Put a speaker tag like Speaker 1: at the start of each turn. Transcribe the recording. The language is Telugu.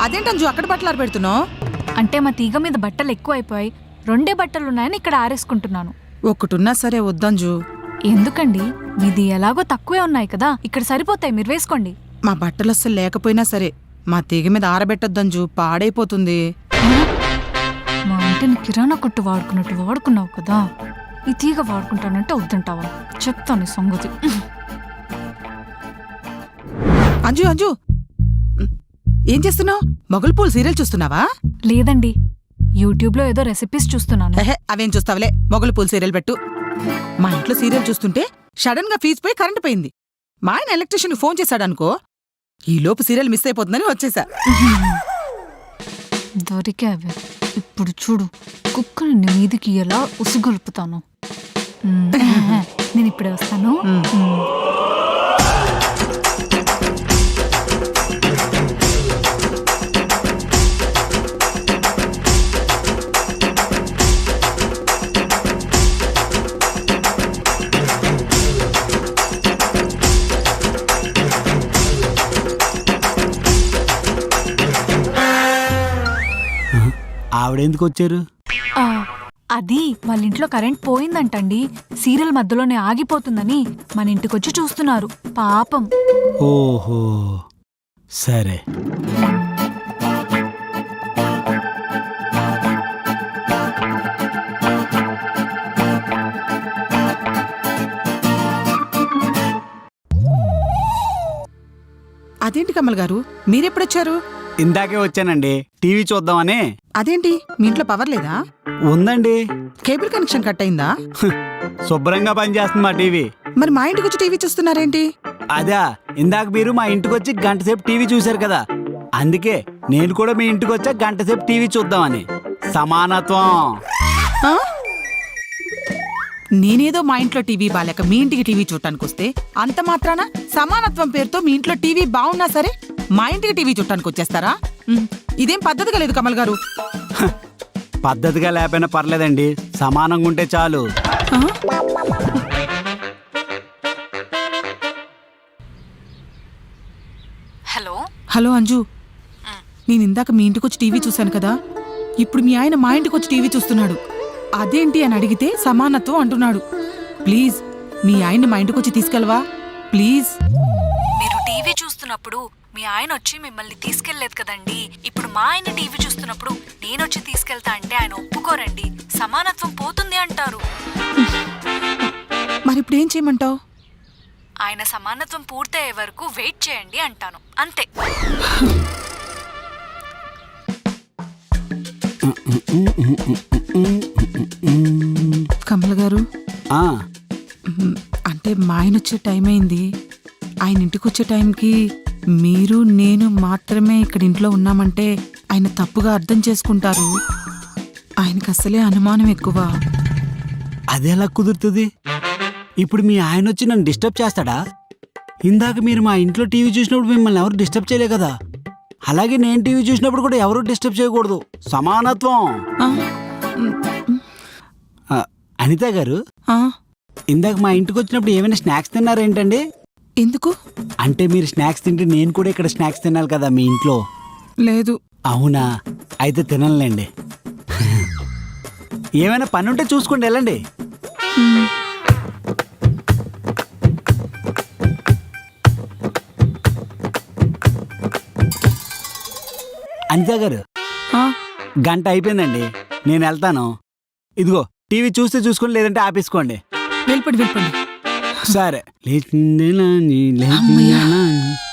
Speaker 1: అదేంటంజు అక్కడ బట్టలు ఆరబెడుతున్నావు?
Speaker 2: అంటే మా తీగ మీద బట్టలు ఎక్కువ అయిపోయాయి, 2 బట్టలున్నాయని ఇక్కడ ఆరేసుకుంటున్నాను.
Speaker 1: ఒక్కటున్నా సరే వద్దంజు.
Speaker 2: ఎందుకండి, మీది ఎలాగో తక్కువే ఉన్నాయి కదా, ఇక్కడ సరిపోతాయి, మీరు వేసుకోండి.
Speaker 1: మా బట్టలు అస్సలు లేకపోయినా సరే మా తీగ మీద ఆరబెట్టొద్దంజు, పాడైపోతుంది.
Speaker 2: మా ఇంటిని కిరాణా కొట్టు వాడుకున్నట్టు వాడుకున్నావు కదా, ఈ తీగ వాడుకుంటానంటే వద్దంటావా? చెప్తాను ఈ సంగతి.
Speaker 1: అంజు అంజు ఏం చేస్తున్నావు? మొగలు పూలు సీరియల్ చూస్తున్నావా?
Speaker 2: లేదండి, యూట్యూబ్లో ఏదో రెసిపీస్ చూస్తున్నాను.
Speaker 1: అవేం చూస్తావులే, మొగలు పూలు సీరియల్ పెట్టు. మా ఇంట్లో సీరియల్ చూస్తుంటే సడన్ గా ఫీజు పోయి కరెంట్ పోయింది. మా ఆయన ఎలక్ట్రీషియన్ ఫోన్ చేశాడనుకో, ఈ లోపు సీరియల్ మిస్ అయిపోతుందని వచ్చేసా.
Speaker 2: దొరికావే. ఇప్పుడు చూడు, కుక్కని నీదికి ఎలా ఉసుగొలుపుతాను. నేను ఇప్పుడే వస్తాను.
Speaker 3: ఆవిడెందుకు వచ్చారు?
Speaker 2: అది వాళ్ళ ఇంట్లో కరెంట్ పోయిందంటండి, సీరియల్ మధ్యలోనే ఆగిపోతుందని మన ఇంటికొచ్చి చూస్తున్నారు. పాపం.
Speaker 3: ఓహో, సరే.
Speaker 1: అదేంటి కమల్ గారు, మీరెప్పుడొచ్చారు?
Speaker 3: ఇందాకే వచ్చానండి, టీవీ చూద్దామని.
Speaker 1: అదేంటి, మీ ఇంట్లో పవర్ లేదా?
Speaker 3: ఉందండి,
Speaker 1: కేబుల్ కనెక్షన్ కట్ అయిందా?
Speaker 3: శుభ్రంగా పనిచేస్తుంది మా టీవీ.
Speaker 1: మరి మా ఇంటికి వచ్చి టీవీ చూస్తున్నారేంటి?
Speaker 3: అదా, ఇందాక మీరు మా ఇంటికి వచ్చి గంటసేపు టీవీ చూశారు కదా, అందుకే నేను కూడా మీ ఇంటికి వచ్చా గంటసేపు టీవీ చూద్దామని. సమానత్వం.
Speaker 1: ఆ? నేనేదో మా ఇంట్లో టీవీ బాలేక మీ ఇంటికి టీవీ చూడటానికి వస్తే అంత మాత్రాన సమానత్వం పేరుతో మీ ఇంట్లో టీవీ బాగున్నా సరే మా ఇంటికి టీవీ చూడటానికి వచ్చేస్తారా? ఇదేం పద్ధతిగా లేదు కమల్ గారు.
Speaker 3: పద్ధతిగా లేకపోయినా పర్లేదండి, సమానంగా ఉంటే చాలు.
Speaker 2: హలో
Speaker 1: హలో అంజు, నేను ఇందాక మీ ఇంటికి వచ్చి టీవీ చూశాను కదా, ఇప్పుడు మీ ఆయన మా ఇంటికి వచ్చి టీవీ చూస్తున్నాడు. అదేంటి అని అడిగితే సమానత్వం అంటున్నాడు. ప్లీజ్ మీ ఆయన్ని మా ఇంటికి వచ్చి తీసుకెళ్ళవా ప్లీజ్.
Speaker 2: మీరు టీవీ చూస్తున్నప్పుడు మీ ఆయన వచ్చి మిమ్మల్ని తీసుకెళ్లేదు కదండి, ఇప్పుడు మా ఆయన టీవీ చూస్తున్నప్పుడు నేనొచ్చి తీసుకెళ్తా అంటే ఆయన ఒప్పుకోరండి, సమానత్వం పోతుంది అంటారు.
Speaker 1: మరి ఇప్పుడు ఏం చేయమంటావు?
Speaker 2: ఆయన సమానత్వం పూర్తయ్యే వరకు వెయిట్ చేయండి అంటాను, అంతే.
Speaker 1: కమల్ గారు, అంటే మా ఆయన వచ్చే టైం అయింది. ఆయన ఇంటికి వచ్చే టైంకి మీరు నేను మాత్రమే ఇక్కడ ఇంట్లో ఉన్నామంటే ఆయన తప్పుగా అర్థం చేసుకుంటారు. ఆయనకు అసలే అనుమానం ఎక్కువ.
Speaker 3: అదెలా కుదురుతుంది? ఇప్పుడు మీ ఆయన వచ్చి నన్ను డిస్టర్బ్ చేస్తాడా? ఇందాక మీరు మా ఇంట్లో టీవీ చూసినప్పుడు మిమ్మల్ని ఎవరు డిస్టర్బ్ చేయలే కదా, అలాగే నేను టీవీ చూసినప్పుడు కూడా ఎవరు డిస్టర్బ్ చేయకూడదు. సమానత్వం. అనిత గారు, ఇందాక మా ఇంటికి వచ్చినప్పుడు ఏమైనా స్నాక్స్ తిన్నారేంటండి?
Speaker 1: ఎందుకు?
Speaker 3: అంటే మీరు స్నాక్స్ తింటే నేను కూడా ఇక్కడ స్నాక్స్ తినాలి కదా మీ ఇంట్లో.
Speaker 1: లేదు.
Speaker 3: అవునా, అయితే తినలేండి. ఏమైనా పని ఉంటే చూసుకోండి, వెళ్ళండి. అనిత గారు, గంట అయిపోయిందండి, నేను వెళ్తాను. ఇదిగో టీవీ చూస్తే చూసుకోండి, లేదంటే ఆపేసుకోండి.
Speaker 1: వెళ్ళిపోండి.
Speaker 3: సరే.